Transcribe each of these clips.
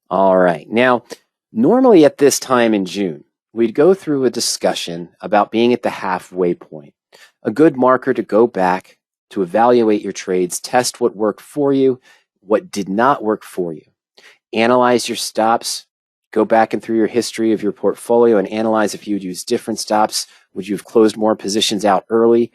All right. Now, normally at this time in June, we'd go through a discussion about being at the halfway point, a good marker to go back to evaluate your trades, test what worked for you, what did not work for you, analyze your stops, go back and through your history of your portfolio and analyze if you'd use different stops. Would you have closed more positions out early?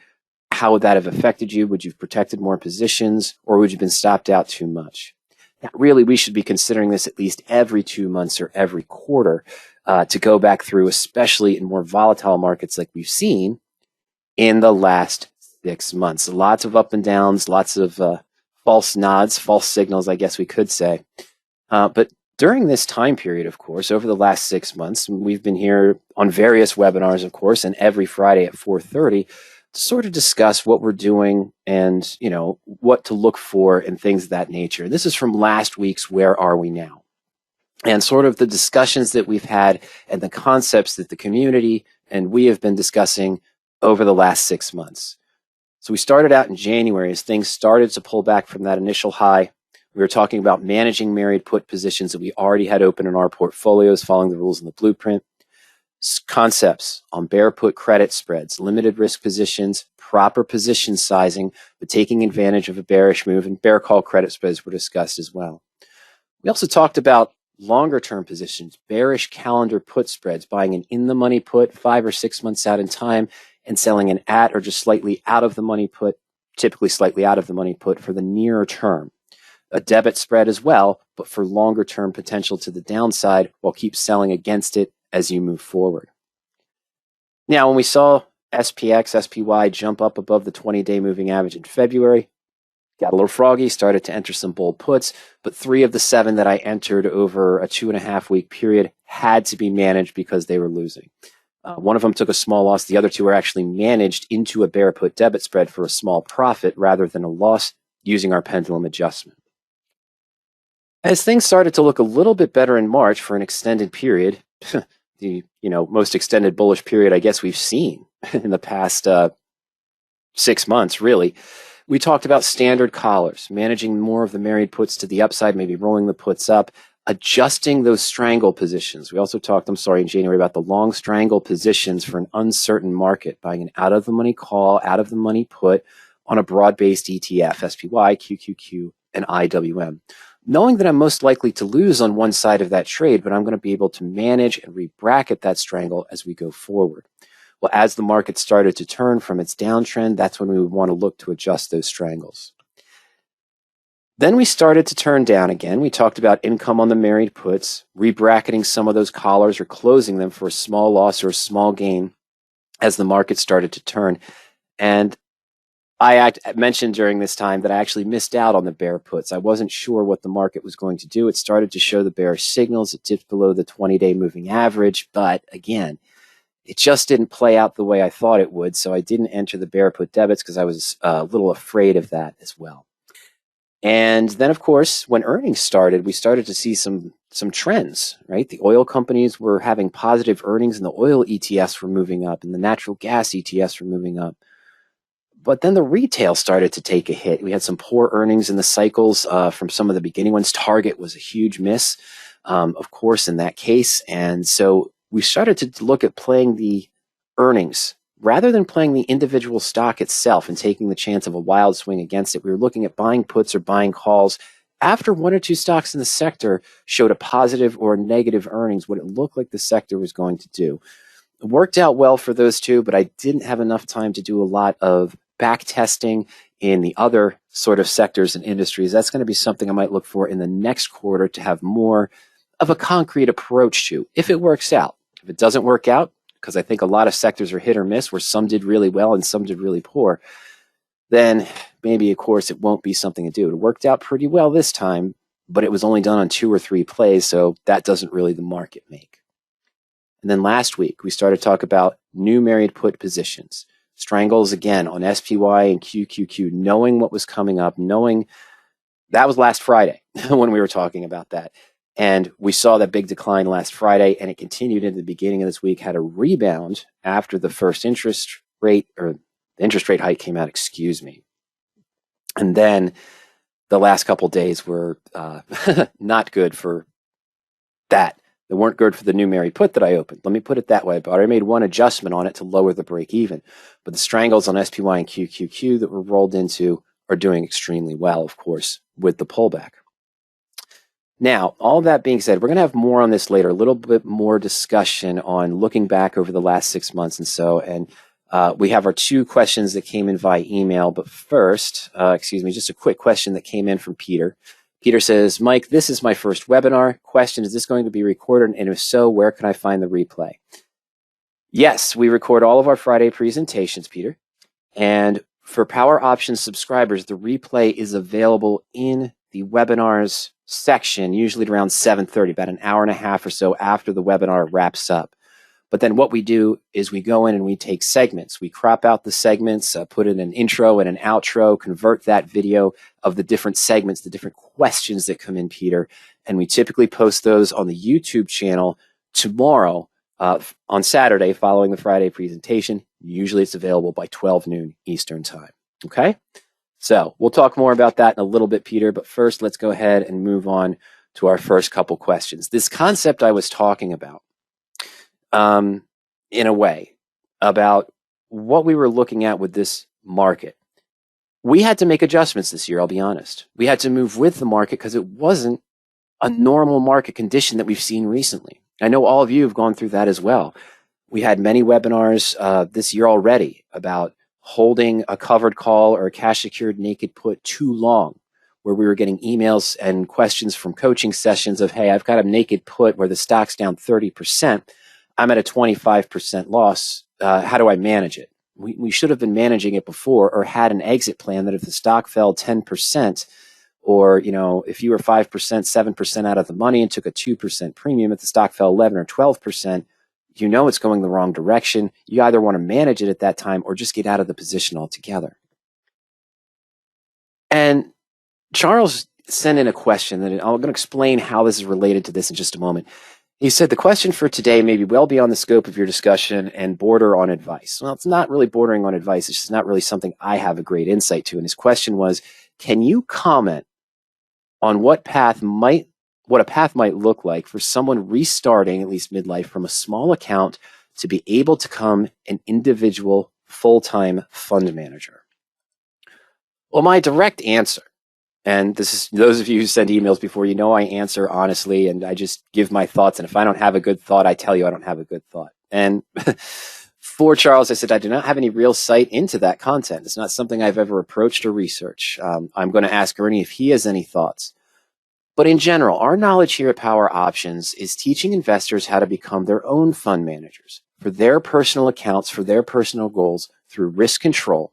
How would that have affected you? Would you have protected more positions, or would you have been stopped out too much? Now, really, we should be considering this at least every 2 months or every quarter to go back through, especially in more volatile markets like we've seen in the last 6 months. Lots of up and downs, lots of false nods, false signals, I guess we could say. But during this time period, of course, over the last 6 months, we've been here on various webinars, of course, and every Friday at 4:30 to sort of discuss what we're doing and, what to look for and things of that nature. This is from last week's Where Are We Now? And sort of the discussions that we've had and the concepts that the community and we have been discussing over the last 6 months. So we started out in January as things started to pull back from that initial high. We were talking about managing married put positions that we already had open in our portfolios, following the rules in the blueprint. Concepts on bear put credit spreads, limited risk positions, proper position sizing, but taking advantage of a bearish move, and bear call credit spreads were discussed as well. We also talked about longer term positions, bearish calendar put spreads, buying an in the money put 5 or 6 months out in time and selling an at or just slightly out of the money put, typically slightly out of the money put for the nearer term. A debit spread as well, but for longer term potential to the downside while keep selling against it as you move forward. Now, when we saw SPX, SPY jump up above the 20-day moving average in February, got a little froggy, started to enter some bold puts, but 3 of the 7 that I entered over a 2.5-week period had to be managed because they were losing. One of them took a small loss. The other 2 were actually managed into a bear put debit spread for a small profit rather than a loss using our pendulum adjustment. As things started to look a little bit better in March for an extended period, the most extended bullish period I guess we've seen in the past 6 months, really, we talked about standard collars, managing more of the married puts to the upside, maybe rolling the puts up, adjusting those strangle positions. We also talked, in January, about the long strangle positions for an uncertain market, buying an out-of-the-money call, out-of-the-money put on a broad-based ETF, SPY, QQQ, and IWM. Knowing that I'm most likely to lose on one side of that trade, but I'm going to be able to manage and rebracket that strangle as we go forward. Well, as the market started to turn from its downtrend, that's when we would want to look to adjust those strangles. Then we started to turn down again. We talked about income on the married puts, rebracketing some of those collars or closing them for a small loss or a small gain as the market started to turn. And I mentioned during this time that I actually missed out on the bear puts. I wasn't sure what the market was going to do. It started to show the bearish signals. It dipped below the 20-day moving average. But again, it just didn't play out the way I thought it would. So I didn't enter the bear put debits because I was a little afraid of that as well. And then, of course, when earnings started, we started to see some trends, right? The oil companies were having positive earnings and the oil ETFs were moving up and the natural gas ETFs were moving up. But then the retail started to take a hit. We had some poor earnings in the cycles from some of the beginning ones. Target was a huge miss, of course, in that case. And so we started to look at playing the earnings rather than playing the individual stock itself and taking the chance of a wild swing against it. We were looking at buying puts or buying calls after 1 or 2 stocks in the sector showed a positive or negative earnings, what it looked like the sector was going to do. It worked out well for those 2, but I didn't have enough time to do a lot of back testing in the other sort of sectors and industries. That's going to be something I might look for in the next quarter to have more of a concrete approach to, if it works out. If it doesn't work out, because I think a lot of sectors are hit or miss, where some did really well and some did really poor, then maybe, of course, it won't be something to do. It worked out pretty well this time, but it was only done on 2 or 3 plays, so that doesn't really the market make. And then last week, we started to talk about new married put positions. Strangles again on SPY and QQQ, knowing what was coming up, knowing that was last Friday when we were talking about that. And we saw that big decline last Friday, and it continued into the beginning of this week, had a rebound after the first interest rate hike came out, And then the last couple days were not good for that weren't good for the new Mary put that I opened. Let me put it that way. But I made one adjustment on it to lower the break even. But the strangles on SPY and QQQ that were rolled into are doing extremely well, of course, with the pullback. Now, all that being said, we're going to have more on this later, a little bit more discussion on looking back over the last 6 months and so. And we have our 2 questions that came in via email. But first, just a quick question that came in from Peter. Peter says, Mike, this is my first webinar. Question, is this going to be recorded? And if so, where can I find the replay? Yes, we record all of our Friday presentations, Peter. And for Power Options subscribers, the replay is available in the webinars section, usually at around 7:30, about an hour and a half or so after the webinar wraps up. But then what we do is we go in and we take segments. We crop out the segments, put in an intro and an outro, convert that video of the different segments, the different questions that come in, Peter, and we typically post those on the YouTube channel tomorrow on Saturday following the Friday presentation. Usually it's available by 12 noon Eastern time. Okay? So we'll talk more about that in a little bit, Peter, but first let's go ahead and move on to our first couple questions. This concept I was talking about, in a way, about what we were looking at with this market. We had to make adjustments this year, I'll be honest. We had to move with the market because it wasn't a normal market condition that we've seen recently. I know all of you have gone through that as well. We had many webinars this year already about holding a covered call or a cash secured naked put too long, where we were getting emails and questions from coaching sessions of, hey, I've got a naked put where the stock's down 30%. I'm at a 25% loss. How do I manage it? We should have been managing it before, or had an exit plan that if the stock fell 10%, or if you were 5%, 7% out of the money and took a 2% premium, if the stock fell 11 or 12%, it's going the wrong direction. You either want to manage it at that time or just get out of the position altogether. And Charles sent in a question that I'm going to explain how this is related to this in just a moment. He said, the question for today may be well beyond the scope of your discussion and border on advice. Well, it's not really bordering on advice. It's just not really something I have a great insight to. And his question was, can you comment on what a path might look like for someone restarting, at least midlife, from a small account to be able to become an individual full-time fund manager? Well, my direct answer, and this is those of you who send emails before, I answer honestly and I just give my thoughts. And if I don't have a good thought, I tell you I don't have a good thought. And for Charles, I said, I do not have any real sight into that content. It's not something I've ever approached or researched. I'm going to ask Ernie if he has any thoughts. But in general, our knowledge here at Power Options is teaching investors how to become their own fund managers for their personal accounts, for their personal goals through risk control,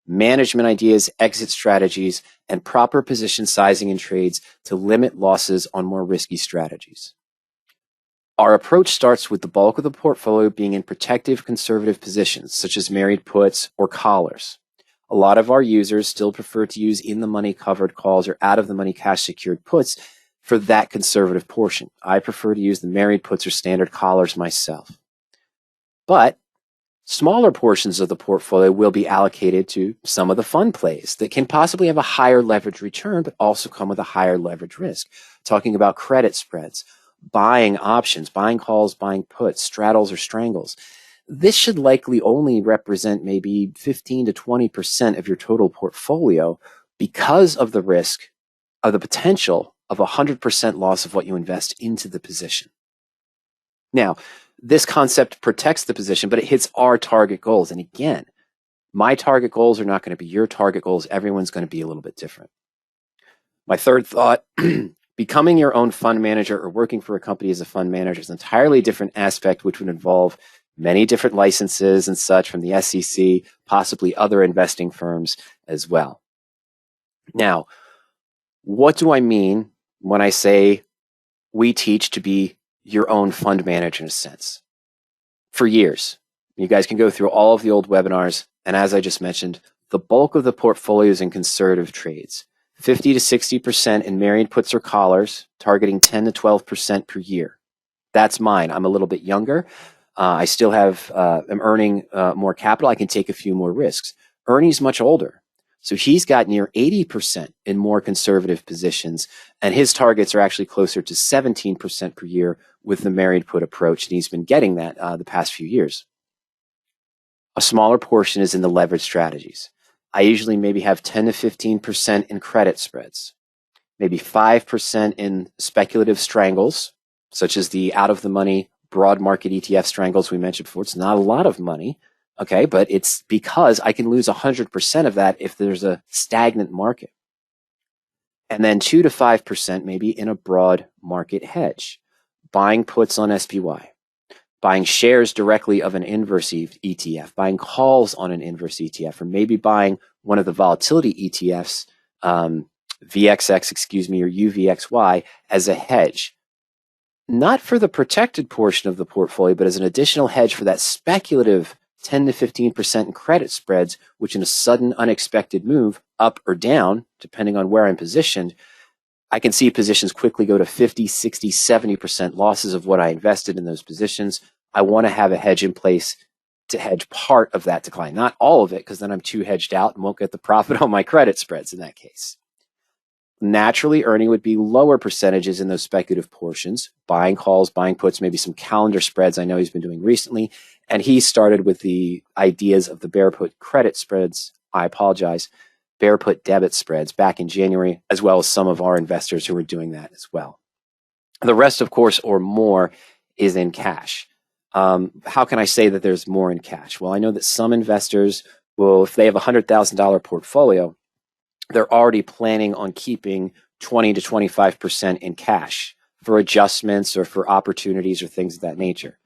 management ideas, exit strategies, and proper position sizing in trades to limit losses on more risky strategies. Our approach starts with the bulk of the portfolio being in protective conservative positions, such as married puts or collars. A lot of our users still prefer to use in-the-money covered calls or out-of-the-money cash-secured puts for that conservative portion. I prefer to use the married puts or standard collars myself. But smaller portions of the portfolio will be allocated to some of the fund plays that can possibly have a higher leverage return, but also come with a higher leverage risk. Talking about credit spreads, buying options, buying calls, buying puts, straddles or strangles. This should likely only represent maybe 15 to 20% of your total portfolio because of the risk of the potential of 100% loss of what you invest into the position. Now, this concept protects the position, but it hits our target goals. And again, my target goals are not going to be your target goals. Everyone's going to be a little bit different. My third thought, becoming your own fund manager or working for a company as a fund manager is an entirely different aspect, which would involve many different licenses and such from the SEC, possibly other investing firms as well. Now, what do I mean when I say we teach to be your own fund manager in a sense? For years, you guys can go through all of the old webinars, and as I just mentioned, the bulk of the portfolio is in conservative trades, 50 to 60% in married puts or collars, targeting 10 to 12% per year. That's mine. I'm a little bit younger. I still have, I'm earning more capital. I can take a few more risks. Ernie's much older. So he's got near 80% in more conservative positions, and his targets are actually closer to 17% per year with the married put approach, and he's been getting that the past few years. A smaller portion is in the leverage strategies. I usually maybe have 10 to 15% in credit spreads, maybe 5% in speculative strangles, such as the out-of-the-money broad market ETF strangles we mentioned before. It's not a lot of money, okay, but it's because I can lose 100% of that if there's a stagnant market. And then 2 to 5% maybe in a broad market hedge, buying puts on SPY, buying shares directly of an inverse ETF, buying calls on an inverse ETF, or maybe buying one of the volatility ETFs, VXX, or UVXY, as a hedge. Not for the protected portion of the portfolio, but as an additional hedge for that speculative 10 to 15% in credit spreads, which in a sudden unexpected move, up or down, depending on where I'm positioned, I can see positions quickly go to 50, 60, 70% losses of what I invested in those positions. I want to have a hedge in place to hedge part of that decline, not all of it, because then I'm too hedged out and won't get the profit on my credit spreads in that case. Naturally, earning would be lower percentages in those speculative portions, buying calls, buying puts, maybe some calendar spreads I know he's been doing recently. And he started with the ideas of the bear put credit spreads, bear put debit spreads back in January, as well as some of our investors who are doing that as well. The rest, of course, or more, is in cash. How can I say that there's more in cash? Well, I know that some investors will, if they have a $100,000 portfolio, they're already planning on keeping 20 to 25% in cash for adjustments or for opportunities or things of that nature.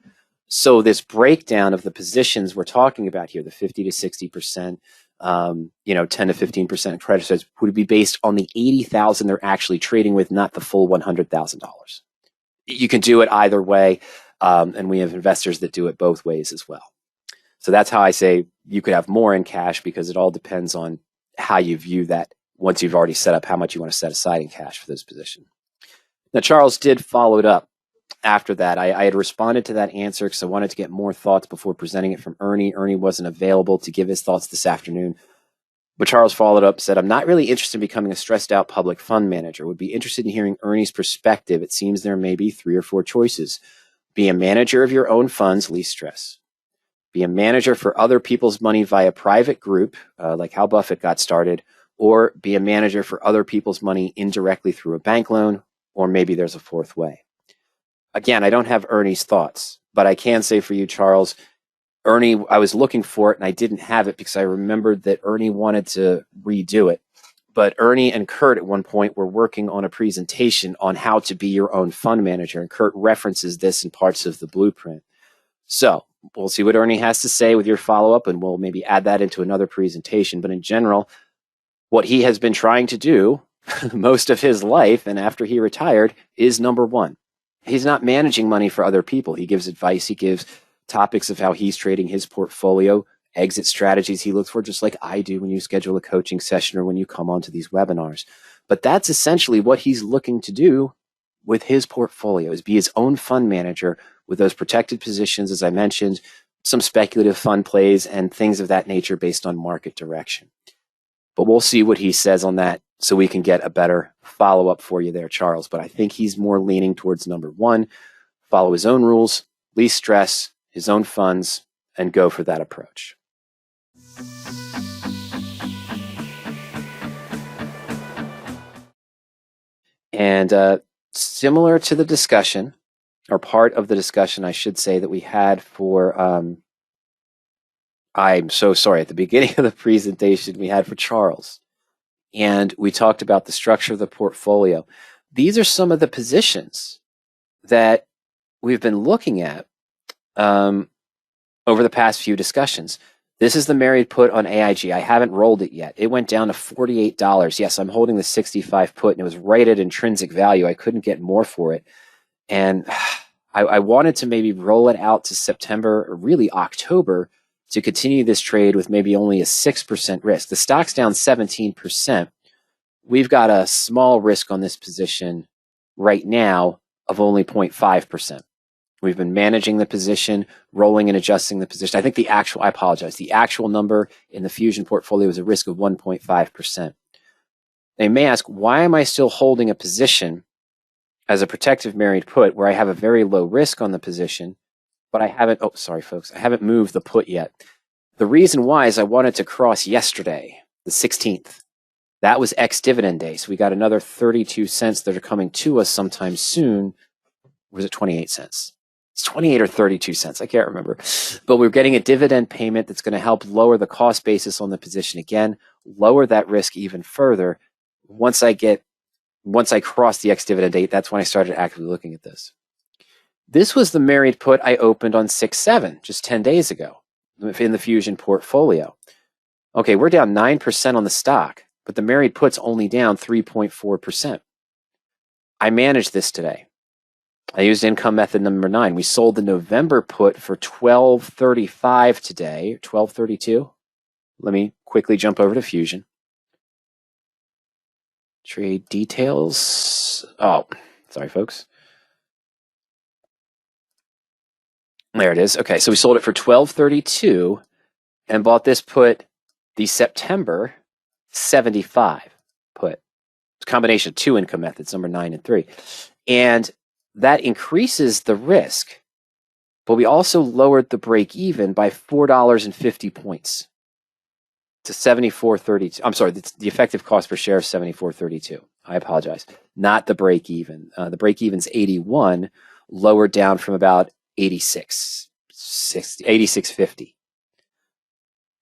So this breakdown of the positions we're talking about here, the 50 to 60%, 10 to 15% in credit spreads, would be based on the 80,000 they're actually trading with, not the full $100,000. You can do it either way, and we have investors that do it both ways as well. So that's how I say you could have more in cash, because it all depends on how you view that once you've already set up how much you want to set aside in cash for this position. Now, Charles did follow it up after that. I had responded to that answer because I wanted to get more thoughts before presenting it from Ernie. Ernie wasn't available to give his thoughts this afternoon. But Charles followed up, said, I'm not really interested in becoming a stressed out public fund manager. Would be interested in hearing Ernie's perspective. It seems there may be 3 or 4 choices. Be a manager of your own funds, least stress. Be a manager for other people's money via private group, like how Buffett got started, or be a manager for other people's money indirectly through a bank loan, or maybe there's a 4th way. Again, I don't have Ernie's thoughts, but I can say for you, Charles, Ernie, I was looking for it and I didn't have it because I remembered that Ernie wanted to redo it. But Ernie and Kurt at one point were working on a presentation on how to be your own fund manager, and Kurt references this in parts of the blueprint. So we'll see what Ernie has to say with your follow-up, and we'll maybe add that into another presentation. But in general, what he has been trying to do most of his life and after he retired is number 1. He's not managing money for other people. He gives advice. He gives topics of how he's trading his portfolio, exit strategies he looks for, just like I do when you schedule a coaching session or when you come onto these webinars. But that's essentially what he's looking to do with his portfolio, is be his own fund manager with those protected positions, as I mentioned, some speculative fund plays and things of that nature based on market direction. But we'll see what he says on that so we can get a better follow-up for you there, Charles. But I think he's more leaning towards number 1, follow his own rules, least stress, his own funds, and go for that approach. And similar to the discussion, or part of the discussion, I should say, that we had for, I'm so sorry, at the beginning of the presentation we had for Charles. And we talked about the structure of the portfolio. These are some of the positions that we've been looking at over the past few discussions. This is the married put on AIG. I haven't rolled it yet. It went down to $48. Yes, I'm holding the 65 put, and it was right at intrinsic value. I couldn't get more for it. And I wanted to maybe roll it out to September, or really October, to continue this trade with maybe only a 6% risk. The stock's down 17%. We've got a small risk on this position right now of only 0.5%. We've been managing the position, rolling and adjusting the position. I think the actual number in the Fusion portfolio is a risk of 1.5%. They may ask, why am I still holding a position as a protective married put where I have a very low risk on the position, but I haven't, oh, sorry, folks, I haven't moved the put yet. The reason why is I wanted to cross yesterday, the 16th. That was ex-dividend day, so we got another 32 cents that are coming to us sometime soon. Was it 28 cents? It's 28 or 32 cents, I can't remember. But we're getting a dividend payment that's going to help lower the cost basis on the position again, lower that risk even further. Once I cross the ex-dividend date, that's when I started actively looking at this. This was the married put I opened on 6/7, just 10 days ago, in the Fusion portfolio. Okay, we're down 9% on the stock, but the married put's only down 3.4%. I managed this today. I used income method number 9. We sold the November put for $12.35 today, $12.32. Let me quickly jump over to Fusion. Trade details. Oh, sorry, folks. There it is. Okay, so we sold it for $12.32 and bought this put, the September 75 put. It's a combination of 2 income methods, number 9 and 3. And that increases the risk, but we also lowered the break even by $4.50 points to 74.32. I'm sorry, the effective cost per share is 74.32. I apologize. Not the break even. The break even's 81, lowered down from about 86.50.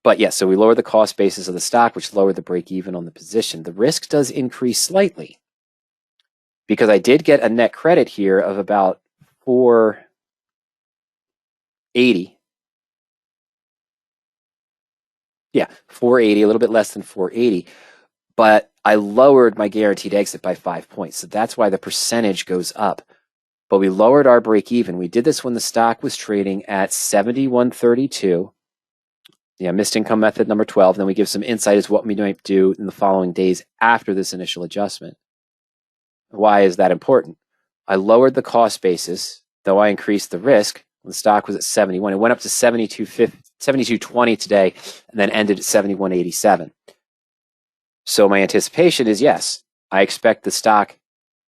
But yes, so we lowered the cost basis of the stock, which lowered the break even on the position. The risk does increase slightly because I did get a net credit here of about 480. Yeah, 480, a little bit less than 480. But I lowered my guaranteed exit by 5 points. So that's why the percentage goes up. But we lowered our break even. We did this when the stock was trading at 71.32. Yeah, missed income method number 12. Then we give some insight as to what we might do in the following days after this initial adjustment. Why is that important? I lowered the cost basis, though I increased the risk. When the stock was at 71, it went up to 72.20 today, and then ended at 71.87. So my anticipation is, yes, I expect the stock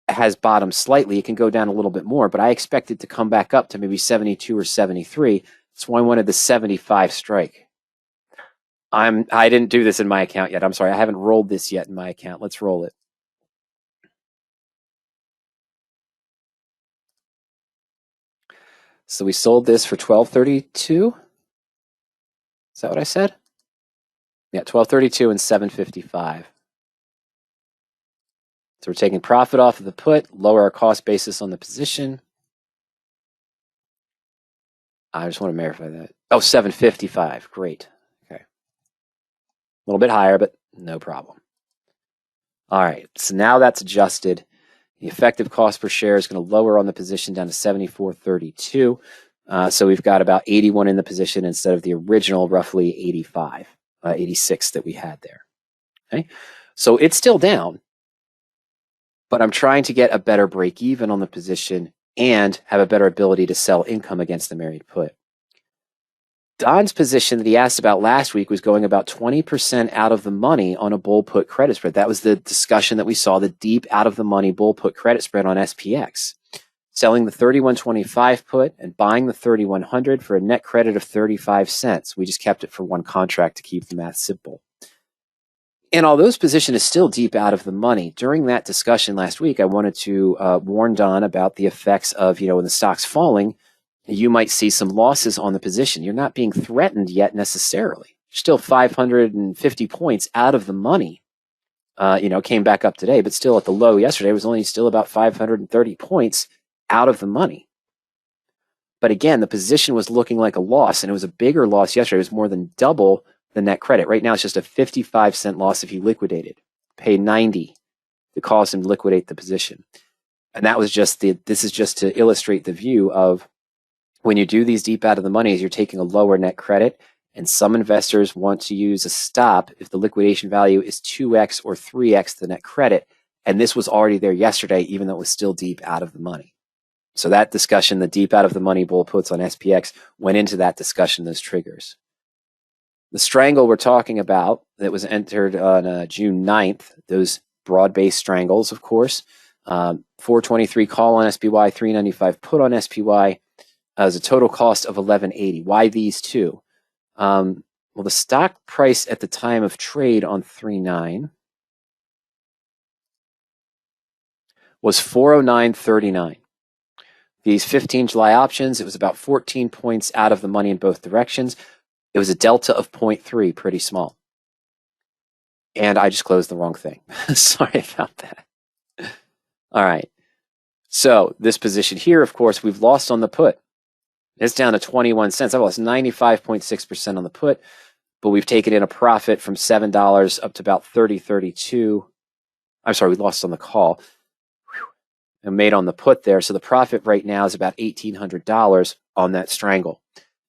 has bottomed slightly. It can go down a little bit more, but I expect it to come back up to maybe 72 or 73. That's why I wanted the 75 strike. I didn't do this in my account yet. I'm sorry, I haven't rolled this yet in my account. Let's roll it. So we sold this for $12.32. Is that what I said? Yeah, $12.32 and $7.55. So we're taking profit off of the put, lower our cost basis on the position. I just want to verify that. Oh, $7.55. Great. Okay. A little bit higher, but no problem. All right. So now that's adjusted. The effective cost per share is going to lower on the position down to 74.32. So we've got about 81 in the position instead of the original roughly 85, 86 that we had there. Okay. So it's still down, but I'm trying to get a better break even on the position and have a better ability to sell income against the married put. Don's position that he asked about last week was going about 20% out of the money on a bull put credit spread. That was the discussion that we saw, the deep out of the money bull put credit spread on SPX. Selling the 31.25 put and buying the 3100 for a net credit of 35 cents. We just kept it for one contract to keep the math simple. And although his position is still deep out of the money, during that discussion last week, I wanted to warn Don about the effects of, when the stock's falling, you might see some losses on the position. You're not being threatened yet necessarily. You're still 550 points out of the money. Came back up today, but still at the low yesterday was only still about 530 points out of the money. But again, the position was looking like a loss, and it was a bigger loss yesterday. It was more than double the net credit. Right now, it's just a 55-cent loss if he liquidated. Pay 90 to cause him to liquidate the position. And that was this is just to illustrate the view of when you do these deep out of the money, you're taking a lower net credit, and some investors want to use a stop if the liquidation value is 2x or 3x the net credit. And this was already there yesterday, even though it was still deep out of the money. So that discussion, the deep out of the money bull puts on SPX, went into that discussion, those triggers. The strangle we're talking about that was entered on June 9th, those broad-based strangles, of course. 423 call on SPY, 395 put on SPY, as a total cost of 1180. Why these two? Well, the stock price at the time of trade on 3/9 was 409.39. These 15 July options, it was about 14 points out of the money in both directions. It was a delta of 0.3, pretty small. And I just closed the wrong thing. Sorry about that. All right. So this position here, of course, we've lost on the put. It's down to 21 cents. I've lost 95.6% on the put, but we've taken in a profit from $7 up to about 30.32. I'm sorry, we lost on the call and made on the put there. So the profit right now is about $1,800 on that strangle.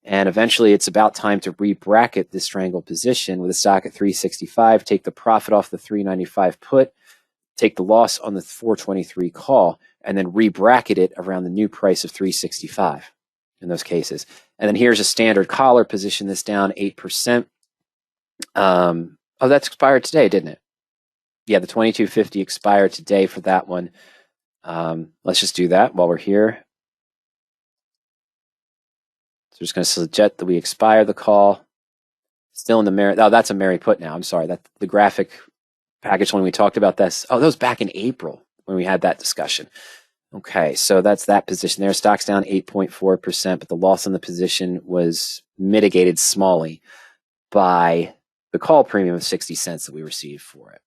And eventually it's about time to re-bracket this strangle position with a stock at 365, take the profit off the 395 put, take the loss on the 423 call, and then re-bracket it around the new price of 365 in those cases. And then here's a standard collar position that's down 8%. Oh, that's expired today, didn't it? Yeah, the 2250 expired today for that one. Let's just do that while we're here. So we're just going to suggest that we expire the call. Still in the Mary. Oh, that's a Mary put now. I'm sorry. That the graphic package when we talked about this. Oh, that was back in April when we had that discussion. Okay, so that's that position there. Stock's down 8.4%, but the loss on the position was mitigated smallly by the call premium of 60 cents that we received for it.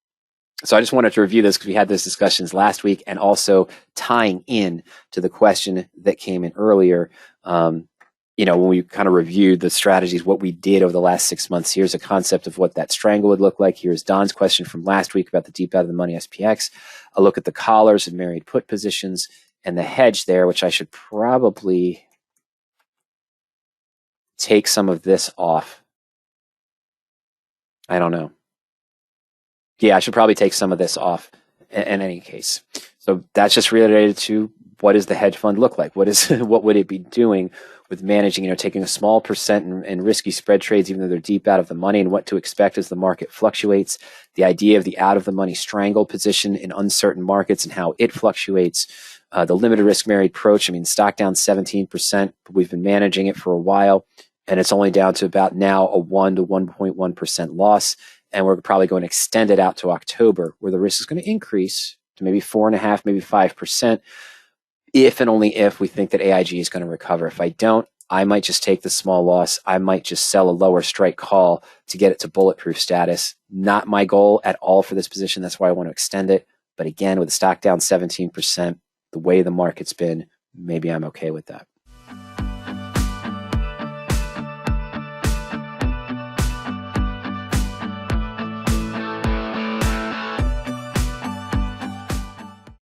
So I just wanted to review this because we had those discussions last week, and also tying in to the question that came in earlier. When we kind of reviewed the strategies, what we did over the last 6 months. Here's a concept of what that strangle would look like. Here's Don's question from last week about the deep out of the money SPX. A look at the collars and married put positions and the hedge there, which I should probably take some of this off. I don't know. Yeah, I should probably take some of this off in any case. So that's just related to what does the hedge fund look like? What would it be doing with managing, taking a small percent in risky spread trades, even though they're deep out of the money, and what to expect as the market fluctuates. The idea of the out of the money strangle position in uncertain markets and how it fluctuates. The limited risk married approach. Stock down 17%, but we've been managing it for a while, and it's only down to about now a 1 to 1.1% loss. And we're probably going to extend it out to October, where the risk is going to increase to maybe 4.5%, maybe 5%, if and only if we think that AIG is going to recover. If I don't, I might just take the small loss. I might just sell a lower strike call to get it to bulletproof status. Not my goal at all for this position. That's why I want to extend it. But again, with the stock down 17%, the way the market's been, maybe I'm okay with that.